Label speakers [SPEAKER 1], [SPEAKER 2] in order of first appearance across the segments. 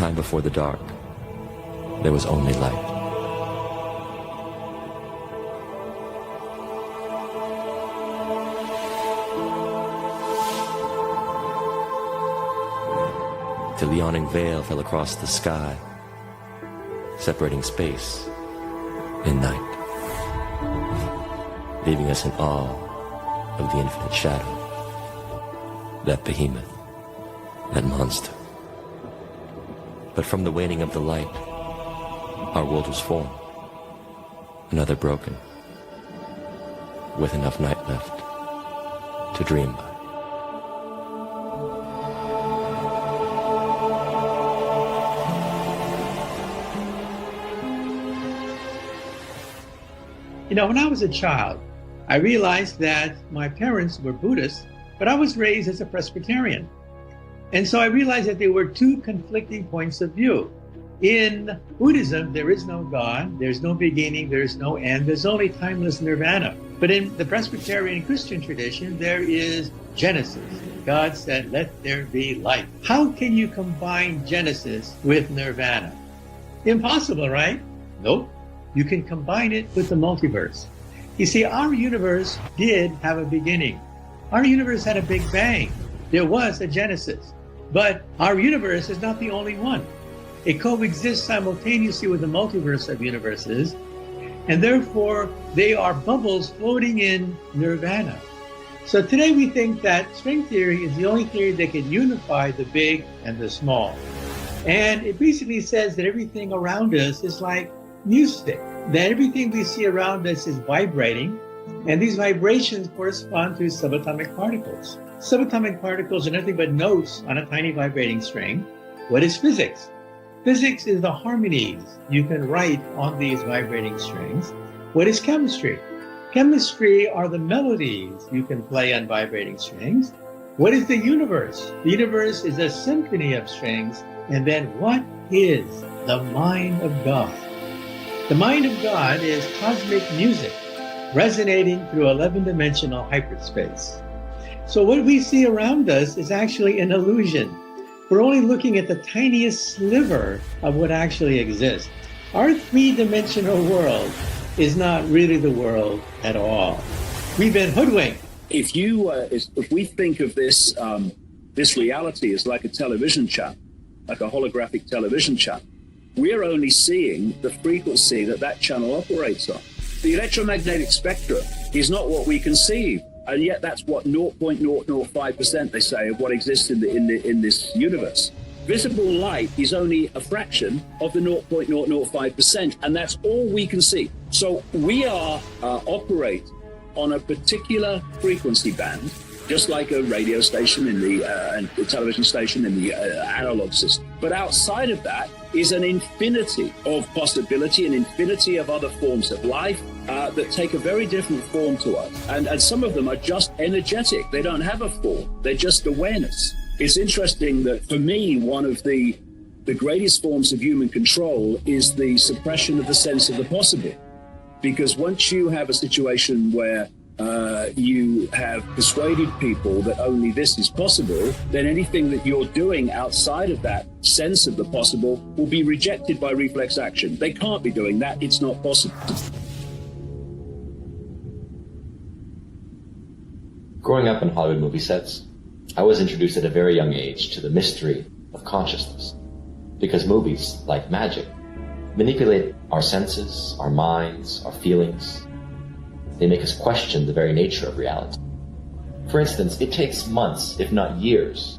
[SPEAKER 1] time before the dark, there was only light. Till the yawning veil fell across the sky, separating space and night, leaving us in awe of the infinite shadow, that behemoth, that monster. But from the waning of the light, our world was formed, another broken, with enough night left to dream by.
[SPEAKER 2] You know, when I was a child, I realized that my parents were Buddhists, but I was raised as a Presbyterian. And so I realized that there were two conflicting points of view. In Buddhism, there is no God, there's no beginning, there's no end, there's only timeless nirvana. But in the Presbyterian Christian tradition, there is Genesis. God said, let there be light. How can you combine Genesis with nirvana? Impossible, right? Nope. You can combine it with the multiverse. You see, our universe did have a beginning. Our universe had a big bang. There was a Genesis. But our universe is not the only one. It coexists simultaneously with the multiverse of universes, and therefore they are bubbles floating in nirvana. So today we think that string theory is the only theory that can unify the big and the small. And it basically says that everything around us is like music, that everything we see around us is vibrating, and these vibrations correspond to subatomic particles. Subatomic particles are nothing but notes on a tiny vibrating string. What is physics? Physics is the harmonies you can write on these vibrating strings. What is chemistry? Chemistry are the melodies you can play on vibrating strings. What is the universe? The universe is a symphony of strings. And then what is the mind of God? The mind of God is cosmic music resonating through 11-dimensional hyperspace. So what we see around us is actually an illusion. We're only looking at the tiniest sliver of what actually exists. Our 3-dimensional world is not really the world at all. We've been hoodwinked.
[SPEAKER 3] If we think of this reality as like a television channel, like a holographic television channel, we're only seeing the frequency that channel operates on. The electromagnetic spectrum is not what we conceive, and yet that's what 0.005% they say of what exists in this universe. Visible light is only a fraction of the 0.005%, and that's all we can see. So we operate on a particular frequency band, just like a radio station and a television station in the analog system. But outside of that is an infinity of possibility, an infinity of other forms of life that take a very different form to us. And some of them are just energetic. They don't have a form. They're just awareness. It's interesting that for me, one of the greatest forms of human control is the suppression of the sense of the possible. Because once you have a situation where you have persuaded people that only this is possible, then anything that you're doing outside of that sense of the possible will be rejected by reflex action. They can't be doing that. It's not possible.
[SPEAKER 4] Growing up in Hollywood movie sets, I was introduced at a very young age to the mystery of consciousness. Because movies, like magic, manipulate our senses, our minds, our feelings. They make us question the very nature of reality. For instance, it takes months, if not years,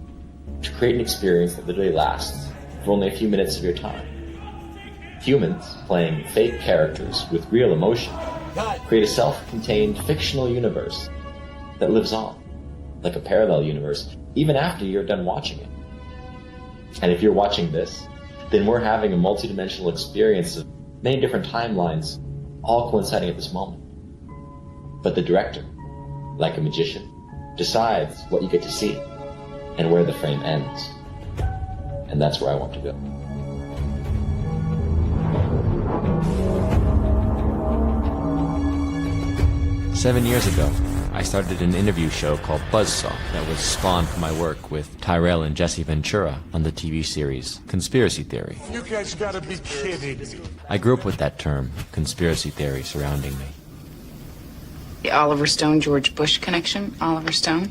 [SPEAKER 4] to create an experience that literally lasts for only a few minutes of your time. Humans, playing fake characters with real emotion, create a self-contained fictional universe that lives on, like a parallel universe, even after you're done watching it. And if you're watching this, then we're having a multidimensional experience of many different timelines, all coinciding at this moment. But the director, like a magician, decides what you get to see and where the frame ends. And that's where I want to go.
[SPEAKER 1] "7 years ago, I started an interview show called Buzzsaw that was spawned from my work with Tyrell and Jesse Ventura on the TV series Conspiracy Theory.
[SPEAKER 5] You guys gotta be kidding.
[SPEAKER 1] I grew up with that term, conspiracy theory, surrounding me.
[SPEAKER 6] The Oliver Stone, George Bush connection? Oliver Stone?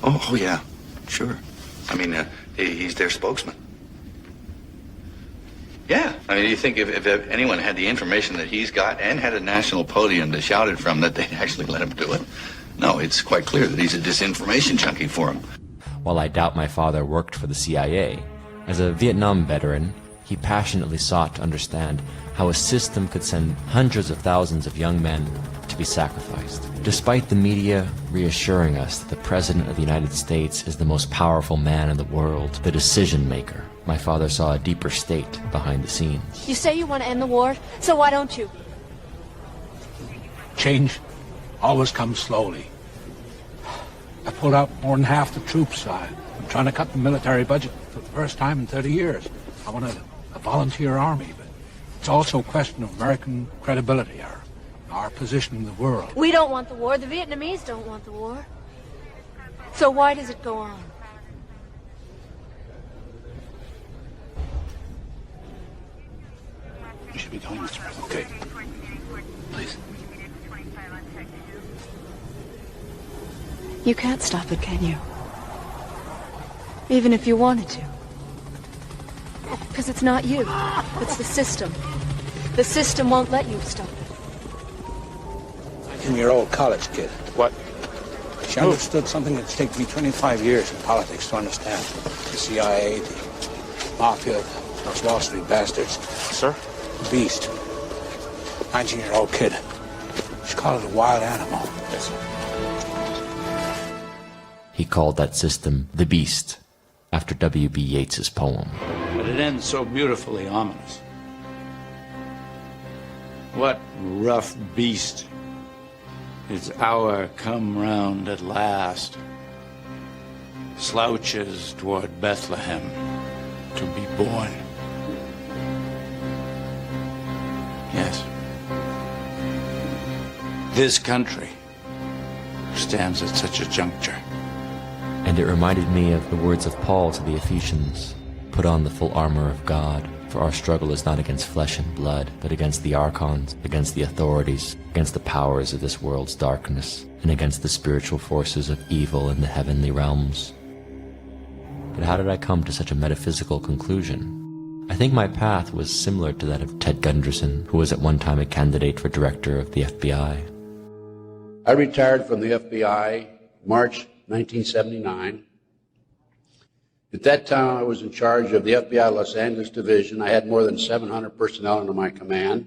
[SPEAKER 7] Oh, yeah, sure. I mean, he's their spokesman. Yeah, I mean, you think if anyone had the information that he's got and had a national podium to shout it from, that they'd actually let him do it? No, it's quite clear that he's a disinformation junkie for him.
[SPEAKER 1] While I doubt my father worked for the CIA, as a Vietnam veteran, he passionately sought to understand how a system could send hundreds of thousands of young men to be sacrificed. Despite the media reassuring us that the President of the United States is the most powerful man in the world, the decision maker, my father saw a deeper state behind the scenes.
[SPEAKER 8] You say you want to end the war, so why don't you?
[SPEAKER 9] Change always comes slowly. I pulled out more than half the troops. I'm trying to cut the military budget for the first time in 30 years. I want a volunteer army, but it's also a question of American credibility, our position in the world.
[SPEAKER 8] We don't want the war. The Vietnamese don't want the war. So why does it go on?
[SPEAKER 9] You should be going, Mr. President. Okay. Please.
[SPEAKER 8] You can't stop it, can you? Even if you wanted to. Because it's not you. It's the system. The system won't let you stop it.
[SPEAKER 9] 19-year-old college kid. What? She understood something that's taken me 25 years in politics to understand. The CIA, the Mafia, those Wall Street bastards. Sir? The beast. 19-year-old kid. She called it a wild animal. Yes, sir.
[SPEAKER 1] He called that system the Beast, after W.B. Yeats's poem.
[SPEAKER 9] But it ends so beautifully ominous. What rough beast its hour come round at last, slouches toward Bethlehem to be born. Yes. This country stands at such a juncture.
[SPEAKER 1] And it reminded me of the words of Paul to the Ephesians, "Put on the full armor of God, for our struggle is not against flesh and blood, but against the archons, against the authorities, against the powers of this world's darkness, and against the spiritual forces of evil in the heavenly realms." But how did I come to such a metaphysical conclusion? I think my path was similar to that of Ted Gunderson, who was at one time a candidate for director of the FBI.
[SPEAKER 10] I retired from the FBI March 1979. At that time, I was in charge of the FBI Los Angeles Division. I had more than 700 personnel under my command.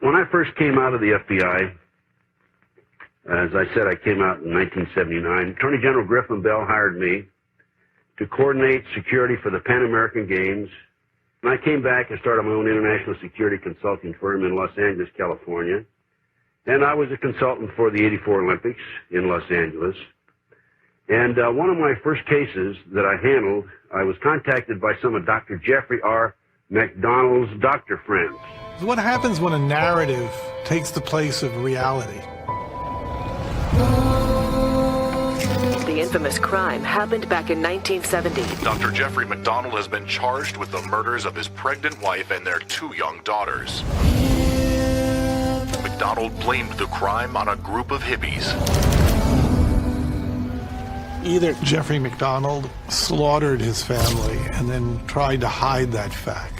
[SPEAKER 11] When I first came out of the FBI, as I said, I came out in 1979. Attorney General Griffin Bell hired me to coordinate security for the Pan American Games. And I came back and started my own international security consulting firm in Los Angeles, California. And I was a consultant for the '84 Olympics in Los Angeles. And one of my first cases that I handled, I was contacted by some of Dr. Jeffrey R. McDonald's doctor friends.
[SPEAKER 5] What happens when a narrative takes the place of reality?
[SPEAKER 12] The infamous crime happened back in 1970.
[SPEAKER 13] Dr. Jeffrey McDonald has been charged with the murders of his pregnant wife and their 2 young daughters. McDonald blamed the crime on a group of hippies.
[SPEAKER 5] Either Jeffrey McDonald slaughtered his family and then tried to hide that fact,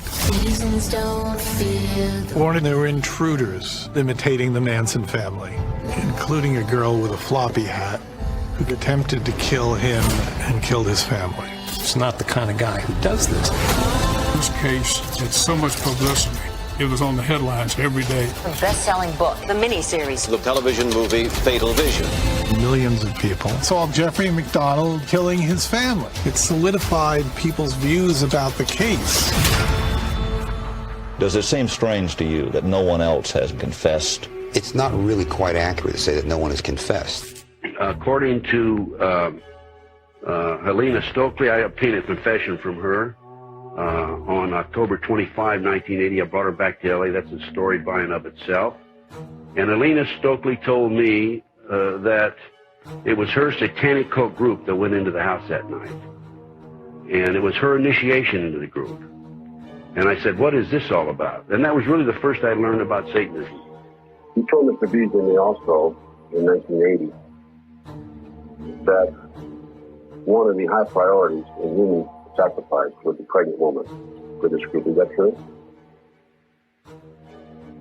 [SPEAKER 5] or there were intruders imitating the Manson family, including a girl with a floppy hat who attempted to kill him and killed his family.
[SPEAKER 9] It's not the kind of guy who does this.
[SPEAKER 5] This case had so much publicity. It was on the headlines every day.
[SPEAKER 12] A best-selling book, the miniseries.
[SPEAKER 14] The television movie Fatal Vision.
[SPEAKER 5] Millions of people saw Jeffrey McDonald killing his family. It solidified people's views about the case.
[SPEAKER 15] Does it seem strange to you that no one else has confessed?
[SPEAKER 16] It's not really quite accurate to say that no one has confessed.
[SPEAKER 11] According to Helena Stokely, I obtained a confession from her. On October 25, 1980, I brought her back to LA. That's a story by and of itself. And Helena Stokely told me that it was her satanic cult group that went into the house that night. And it was her initiation into the group. And I said, what is this all about? And that was really the first I learned about Satanism.
[SPEAKER 17] You told Mr. Beasley also in 1980 that one of the high priorities in human sacrifice was a pregnant woman for this group. Is that true?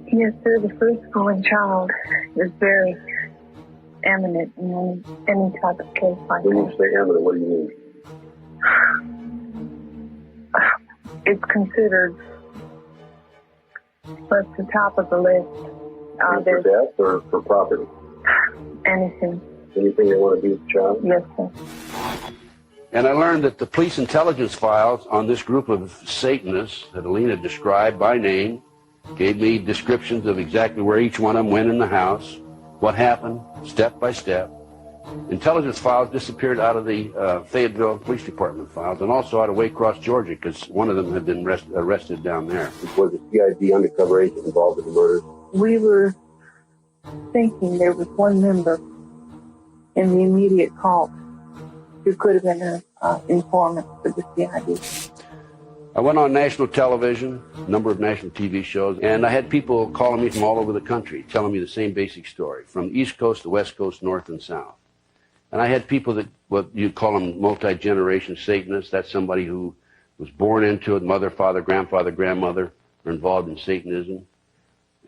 [SPEAKER 18] Yes, sir. The firstborn child is very eminent in any type of case like
[SPEAKER 17] When
[SPEAKER 18] that.
[SPEAKER 17] you say eminent, what do you mean?
[SPEAKER 18] It's considered at the top of the list.
[SPEAKER 17] For
[SPEAKER 18] There's
[SPEAKER 17] death or for property?
[SPEAKER 18] anything.
[SPEAKER 17] Anything they want to do with the child?
[SPEAKER 18] Yes, sir.
[SPEAKER 10] And I learned that the police intelligence files on this group of Satanists that Alina described by name gave me descriptions of exactly where each one of them went in the house, what happened, step by step. Intelligence files disappeared out of the Fayetteville Police Department files and also out of Waycross, Georgia, because one of them had been arrested down there.
[SPEAKER 17] Was the CID undercover agent involved in the murders?
[SPEAKER 18] We were thinking there was one member in the immediate cult who could have been an informant for the CID.
[SPEAKER 10] I went on national television, a number of national TV shows, and I had people calling me from all over the country, telling me the same basic story, from the East Coast to West Coast, North and South. And I had people that, what you'd call them multi-generation Satanists. That's somebody who was born into it, mother, father, grandfather, grandmother are involved in Satanism.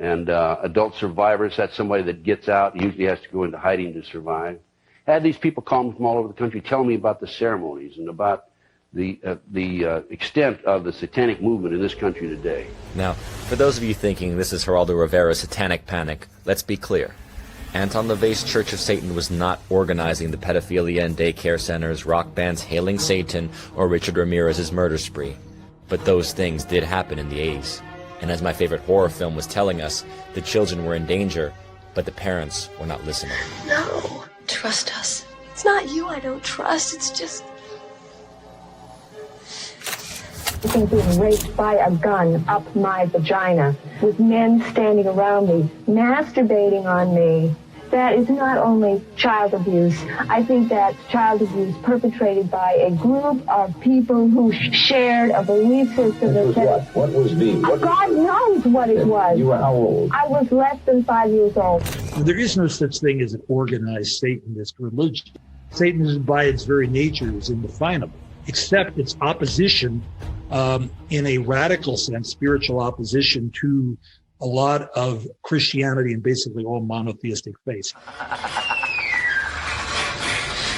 [SPEAKER 10] And adult survivors, that's somebody that gets out, usually has to go into hiding to survive. I had these people call me from all over the country telling me about the ceremonies and about the extent of the satanic movement in this country today.
[SPEAKER 19] Now, for those of you thinking this is Geraldo Rivera's satanic panic, let's be clear. Anton LaVey's Church of Satan was not organizing the pedophilia and daycare centers, rock bands hailing Satan, or Richard Ramirez's murder spree. But those things did happen in the 80s. And as my favorite horror film was telling us, the children were in danger, but the parents were not listening.
[SPEAKER 8] No, trust us. It's not you I don't trust, it's just...
[SPEAKER 20] Being raped by a gun up my vagina, with men standing around me, masturbating on me. That is not only child abuse. I think that's child abuse perpetrated by a group of people who shared a belief system that said...
[SPEAKER 15] What was the...
[SPEAKER 20] God knows what it was.
[SPEAKER 15] You were how old?
[SPEAKER 20] I was less than 5 years old.
[SPEAKER 21] There is no such thing as an organized Satanist religion. Satanism, by its very nature, is indefinable, except its opposition, in a radical sense, spiritual opposition to a lot of Christianity and basically all monotheistic faiths.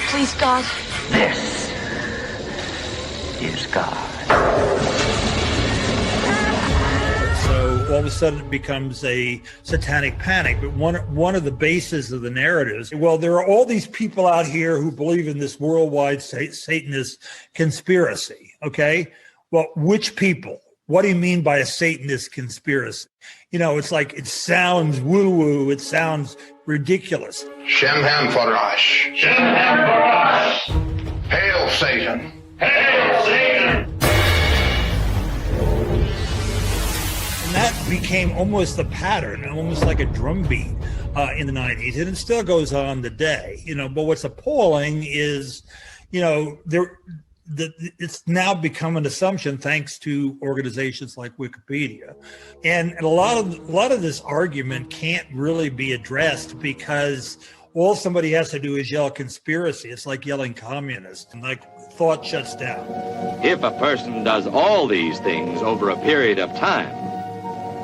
[SPEAKER 8] Please, God.
[SPEAKER 22] This is God.
[SPEAKER 21] So all of a sudden it becomes a satanic panic. But one of the bases of the narratives, well, there are all these people out here who believe in this worldwide Satanist conspiracy, okay? Well, which people? What do you mean by a Satanist conspiracy? You know, it's like, it sounds woo-woo, it sounds ridiculous.
[SPEAKER 23] Shem-Ham Farash. Shem-Ham Farash. Hail Satan. Hail Satan.
[SPEAKER 21] And that became almost a pattern, almost like a drumbeat in the 90s, and it still goes on today. You know, but what's appalling is, you know, it's now become an assumption thanks to organizations like Wikipedia, and a lot of this argument can't really be addressed because all somebody has to do is yell conspiracy. It's like yelling communist, and like thought shuts down.
[SPEAKER 24] If a person does all these things over a period of time,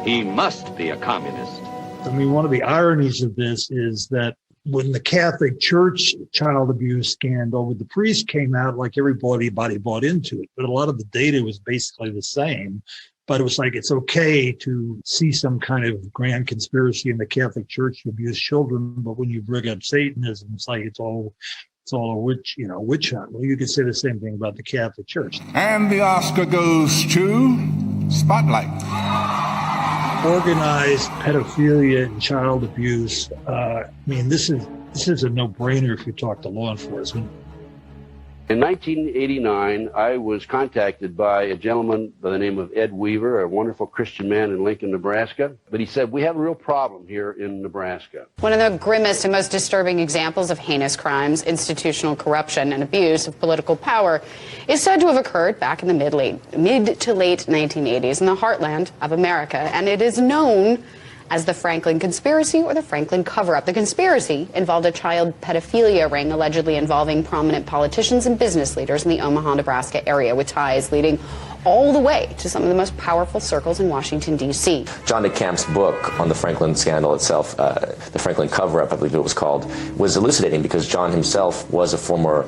[SPEAKER 24] he must be a communist.
[SPEAKER 21] I mean, one of the ironies of this is that when the Catholic Church child abuse scandal with the priest came out, like everybody bought into it, but a lot of the data was basically the same. But it was like, it's okay to see some kind of grand conspiracy in the Catholic Church to abuse children, but when you bring up Satanism, it's like it's all a witch hunt. Well, you could say the same thing about the Catholic Church.
[SPEAKER 25] And the Oscar goes to Spotlight.
[SPEAKER 21] Organized pedophilia and child abuse. I mean, this is a no-brainer if you talk to law enforcement.
[SPEAKER 11] In 1989, I was contacted by a gentleman by the name of Ed Weaver, a wonderful Christian man in Lincoln, Nebraska. But he said, we have a real problem here in Nebraska.
[SPEAKER 2] One of the grimmest and most disturbing examples of heinous crimes, institutional corruption and abuse of political power, is said to have occurred back in the mid to late 1980s in the heartland of America, and it is known as the Franklin Conspiracy or the Franklin Cover-Up. The conspiracy involved a child pedophilia ring allegedly involving prominent politicians and business leaders in the Omaha, Nebraska area, with ties leading all the way to some of the most powerful circles in Washington, D.C.
[SPEAKER 1] John DeCamp's book on the Franklin scandal itself, the Franklin Cover-Up, I believe it was called, was elucidating because John himself was a former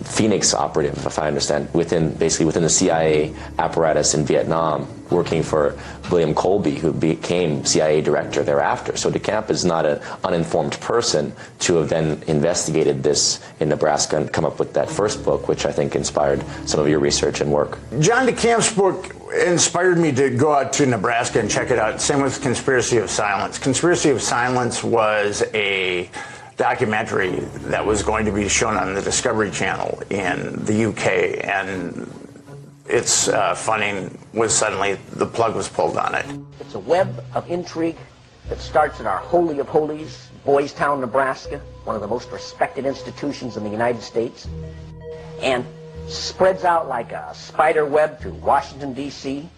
[SPEAKER 1] Phoenix operative, if I understand, basically within the CIA apparatus in Vietnam, working for William Colby, who became CIA director thereafter. So DeCamp is not an uninformed person to have then investigated this in Nebraska and come up with that first book, which I think inspired some of your research and work.
[SPEAKER 3] John DeCamp's book inspired me to go out to Nebraska and check it out. Same with Conspiracy of Silence. Conspiracy of Silence was a documentary that was going to be shown on the Discovery Channel in the UK, and its funding was suddenly, the plug was pulled on it.
[SPEAKER 4] It's a web of intrigue that starts in our Holy of Holies, Boys Town, Nebraska, one of the most respected institutions in the United States, and spreads out like a spider web to Washington, D.C.,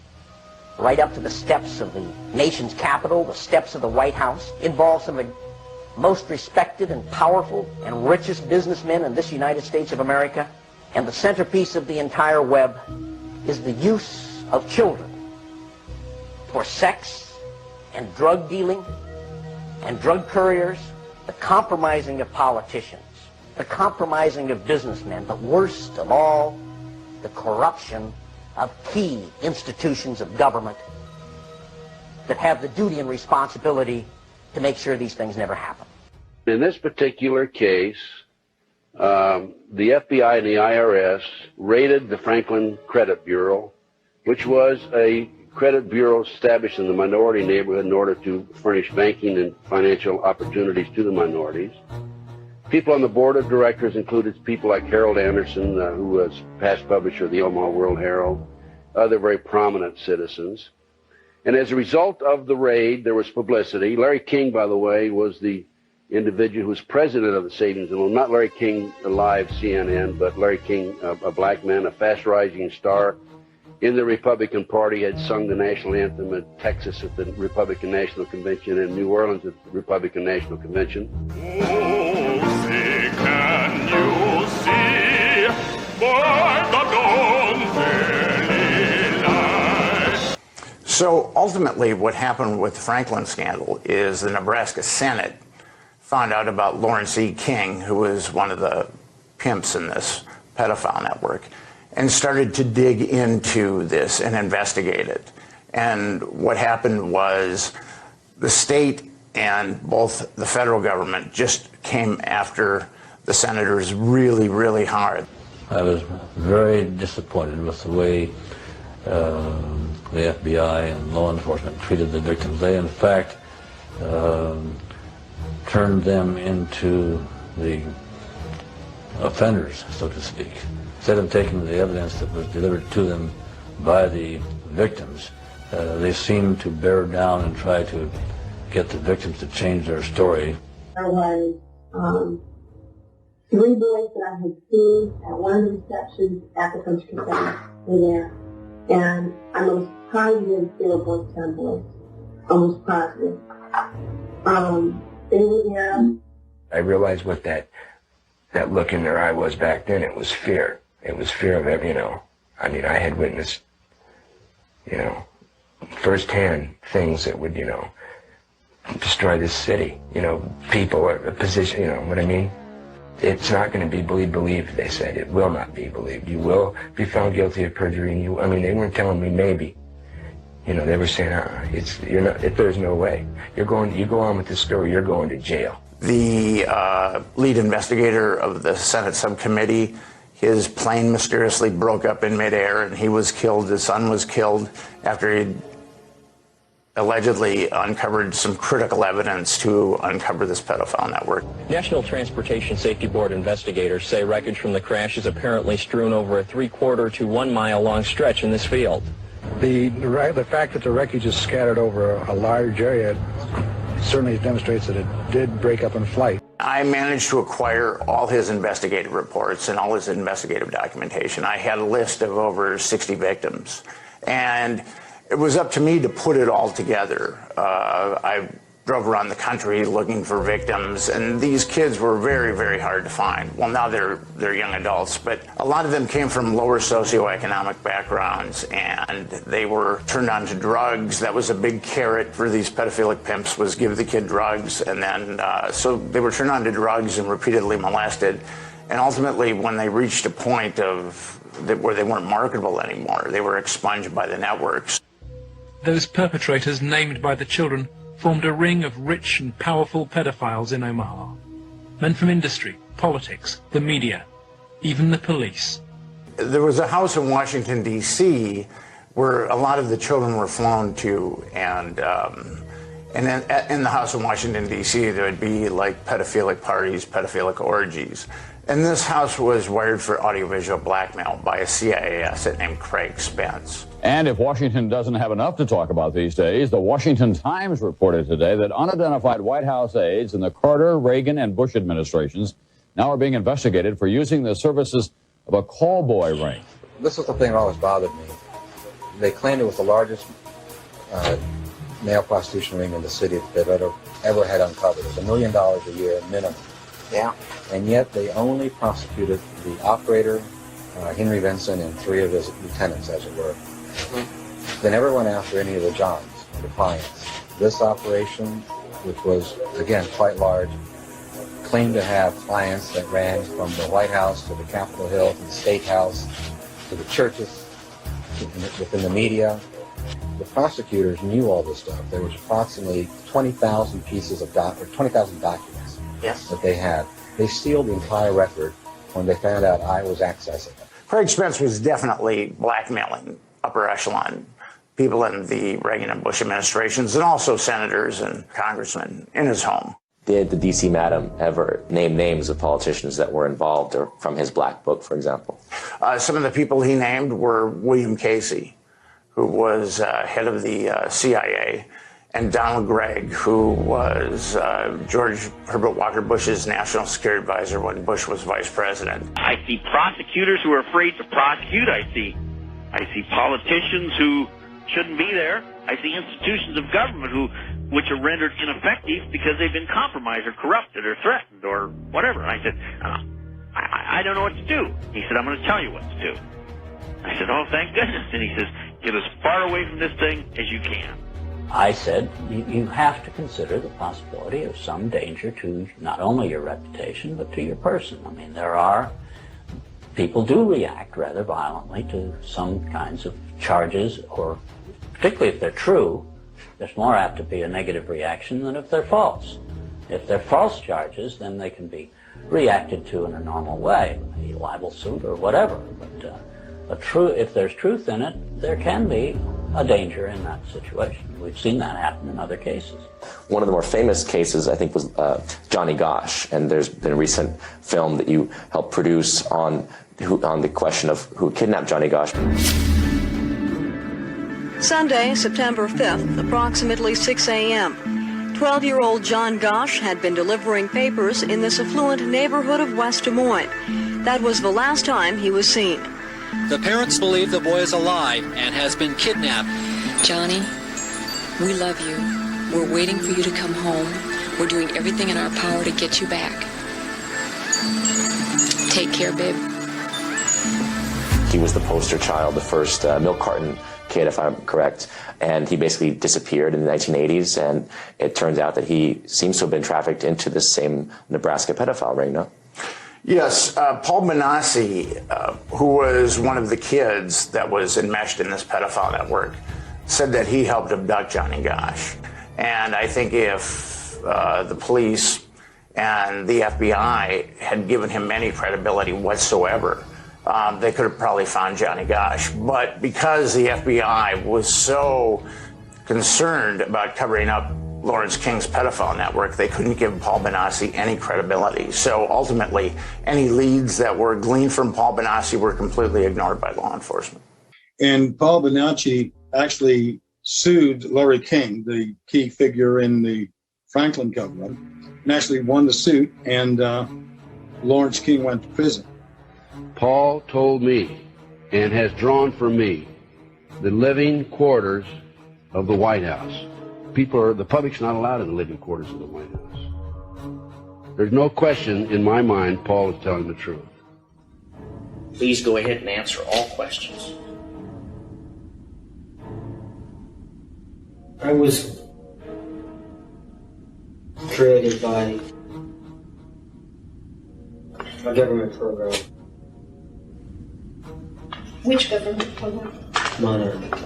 [SPEAKER 4] right up to the steps of the nation's capital, the steps of the White House, involves some of the most respected and powerful and richest businessmen in this United States of America. And the centerpiece of the entire web is the use of children for sex and drug dealing and drug couriers, the compromising of politicians, the compromising of businessmen, but worst of all, the corruption of key institutions of government that have the duty and responsibility to make sure these things never happen.
[SPEAKER 11] In this particular case, the FBI and the IRS raided the Franklin Credit Bureau, which was a credit bureau established in the minority neighborhood in order to furnish banking and financial opportunities to the minorities. People on the board of directors included people like Harold Anderson, who was past publisher of the Omaha World Herald, other very prominent citizens. And as a result of the raid, there was publicity. Larry King, by the way, was the individual who was president of the Savings and Loan. Not Larry King, alive, CNN, but Larry King, a black man, a fast-rising star in the Republican Party, had sung the national anthem in Texas at the Republican National Convention, and New Orleans at the Republican National Convention.
[SPEAKER 6] Can you see by the dawn's early light?
[SPEAKER 3] So ultimately what happened with the Franklin scandal is the Nebraska Senate found out about Lawrence E. King, who was one of the pimps in this pedophile network, and started to dig into this and investigate it. And what happened was the state and both the federal government just came after the senators really, really hard.
[SPEAKER 9] I was very disappointed with the way the FBI and law enforcement treated the victims. They, in fact, turned them into the offenders, so to speak. Instead of taking the evidence that was delivered to them by the victims, they seemed to bear down and try to get the victims to change their story.
[SPEAKER 7] There was 3 boys that I had seen at one of the receptions at the country convention were there, and I'm almost positive they were Boys Town boys. Almost positive. They were there.
[SPEAKER 26] I realized what that look in their eye was back then. It was fear. It was fear of every, I mean, I had witnessed, firsthand things that would, destroy this city. People, a position, what I mean? It's not going to be believed, they said. It will not be believed. You will be found guilty of perjury, and they weren't telling me maybe. They were saying, you're not, there's no way. You go on with this story, you're going to jail.
[SPEAKER 3] The lead investigator of the Senate subcommittee, his plane mysteriously broke up in midair and he was killed. His son was killed after he'd allegedly uncovered some critical evidence to uncover this pedophile network.
[SPEAKER 5] National Transportation Safety Board investigators say wreckage from the crash is apparently strewn over a 3/4 to 1 mile long stretch in this field.
[SPEAKER 9] The fact that the wreckage is scattered over a large area certainly demonstrates that it did break up in flight.
[SPEAKER 3] I managed to acquire all his investigative reports and all his investigative documentation. I had a list of over 60 victims, and it was up to me to put it all together. I drove around the country looking for victims, and these kids were very, very hard to find. Well, now they're young adults, but a lot of them came from lower socioeconomic backgrounds, and they were turned on to drugs. That was a big carrot for these pedophilic pimps, was give the kid drugs, and then so they were turned on to drugs and repeatedly molested, and ultimately when they reached a point where they weren't marketable anymore, they were expunged by the networks.
[SPEAKER 12] Those perpetrators named by the children formed a ring of rich and powerful pedophiles in Omaha. Men from industry, politics, the media, even the police.
[SPEAKER 3] There was a house in Washington, D.C. where a lot of the children were flown to, and then in the house in Washington, D.C., there would be like pedophilic parties, pedophilic orgies. And this house was wired for audiovisual blackmail by a CIA asset named Craig Spence.
[SPEAKER 13] And if Washington doesn't have enough to talk about these days, the Washington Times reported today that unidentified White House aides in the Carter, Reagan, and Bush administrations now are being investigated for using the services of a call boy ring.
[SPEAKER 14] This is the thing that always bothered me. They claimed it was the largest male prostitution ring in the city that they've ever had uncovered. It was $1 million a year minimum.
[SPEAKER 4] Yeah.
[SPEAKER 14] And yet they only prosecuted the operator, Henry Vinson, and 3 of his lieutenants, as it were. They never went after any of the Johns, the clients. This operation, which was, again, quite large, claimed to have clients that ran from the White House to the Capitol Hill, to the State House, to the churches, within the media. The prosecutors knew all this stuff. There was approximately 20,000 pieces of 20,000 documents that they had. They sealed the entire record when they found out I was accessing it.
[SPEAKER 3] Craig Spence was definitely blackmailing upper echelon people in the Reagan and Bush administrations, and also senators and congressmen in his home.
[SPEAKER 1] Did the D.C. Madam ever name names of politicians that were involved, or from his black book, for example?
[SPEAKER 3] Some of the people he named were William Casey, who was head of the CIA, and Donald Gregg, who was George Herbert Walker Bush's national security advisor when Bush was vice president.
[SPEAKER 16] I see prosecutors who are afraid to prosecute. I see politicians who shouldn't be there. I see institutions of government which are rendered ineffective because they've been compromised or corrupted or threatened or whatever. I said, I don't know what to do. He said, I'm going to tell you what to do. I said, oh, thank goodness. And he says, get as far away from this thing as you can.
[SPEAKER 17] I said, you have to consider the possibility of some danger to not only your reputation, but to your person. I mean, people do react rather violently to some kinds of charges, or particularly if they're true, there's more apt to be a negative reaction than if they're false. If they're false charges, then they can be reacted to in a normal way, a libel suit or whatever. But if there's truth in it, there can be a danger in that situation. We've seen that happen in other cases.
[SPEAKER 1] One of the more famous cases, I think, was Johnny Gosch, and there's been a recent film that you helped produce on the question of who kidnapped Johnny Gosch.
[SPEAKER 8] Sunday, September 5th, approximately 6 a.m. 12-year-old John Gosch had been delivering papers in this affluent neighborhood of West Des Moines. That was the last time he was seen.
[SPEAKER 27] The parents believe the boy is alive and has been kidnapped.
[SPEAKER 28] Johnny, we love you. We're waiting for you to come home. We're doing everything in our power to get you back. Take care, babe.
[SPEAKER 1] He was the poster child, the first milk carton kid, if I'm correct, and he basically disappeared in the 1980s, and it turns out that he seems to have been trafficked into this same Nebraska pedophile ring, no?
[SPEAKER 3] Yes, Paul Benassi, who was one of the kids that was enmeshed in this pedophile network, said that he helped abduct Johnny Gosch. And I think if the police and the FBI had given him any credibility whatsoever, they could have probably found Johnny Gosch. But because the FBI was so concerned about covering up Lawrence King's pedophile network, they couldn't give Paul Benassi any credibility. So ultimately, any leads that were gleaned from Paul Benassi were completely ignored by law enforcement.
[SPEAKER 10] And Paul Benassi actually sued Larry King, the key figure in the Franklin government, and actually won the suit, and Lawrence King went to prison.
[SPEAKER 11] Paul told me and has drawn for me the living quarters of the White House. The public's not allowed in the living quarters of the White House. There's no question in my mind Paul is telling the truth.
[SPEAKER 4] Please go ahead and answer all questions.
[SPEAKER 15] I was created by a government program.
[SPEAKER 18] Which government program?
[SPEAKER 15] Monarch.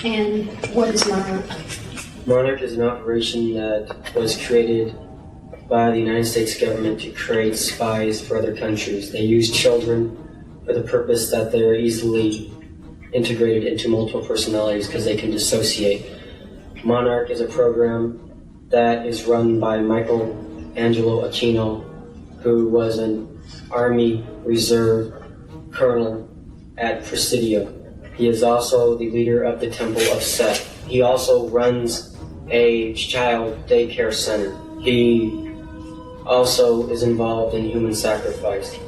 [SPEAKER 18] And what is Monarch?
[SPEAKER 15] Monarch is an operation that was created by the United States government to create spies for other countries. They use children for the purpose that they're easily integrated into multiple personalities because they can dissociate. Monarch is a program that is run by Michael Angelo Aquino, who was an Army Reserve colonel at Presidio. He is also the leader of the Temple of Set. He also runs a child daycare center. He also is involved in human sacrifice.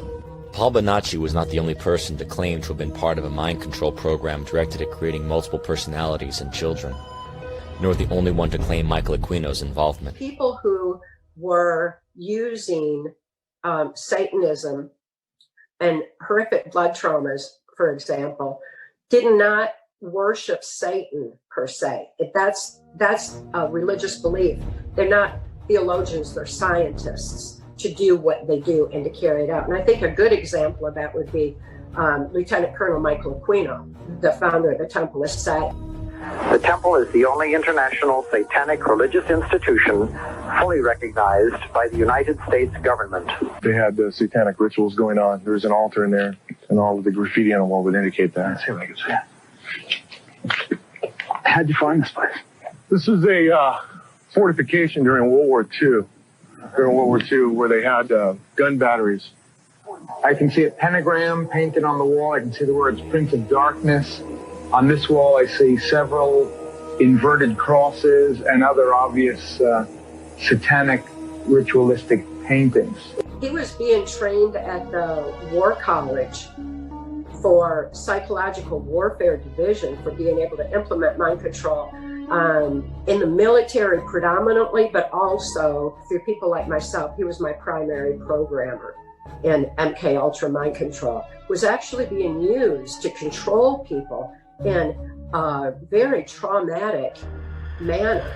[SPEAKER 19] Paul Benassi was not the only person to claim to have been part of a mind control program directed at creating multiple personalities in children, nor the only one to claim Michael Aquino's involvement.
[SPEAKER 20] People who were using Satanism and horrific blood traumas, for example, did not worship Satan per se. That's a religious belief. They're not theologians, they're scientists to do what they do and to carry it out. And I think a good example of that would be Lieutenant Colonel Michael Aquino, the founder of the Temple of Set.
[SPEAKER 22] The Temple is the only international satanic religious institution fully recognized by the United States government.
[SPEAKER 23] They had satanic rituals going on. There was an altar in there, and all of the graffiti on the wall would indicate that. Let's see if I can see it. How'd you find this place? This is a fortification during World War II. During World War II, where they had gun batteries.
[SPEAKER 24] I can see a pentagram painted on the wall. I can see the words Prince of Darkness. On this wall, I see several inverted crosses and other obvious satanic ritualistic paintings.
[SPEAKER 20] He was being trained at the War College for Psychological Warfare Division for being able to implement mind control in the military predominantly, but also through people like myself. He was my primary programmer in MK Ultra mind control. Was actually being used to control people in a very traumatic manner.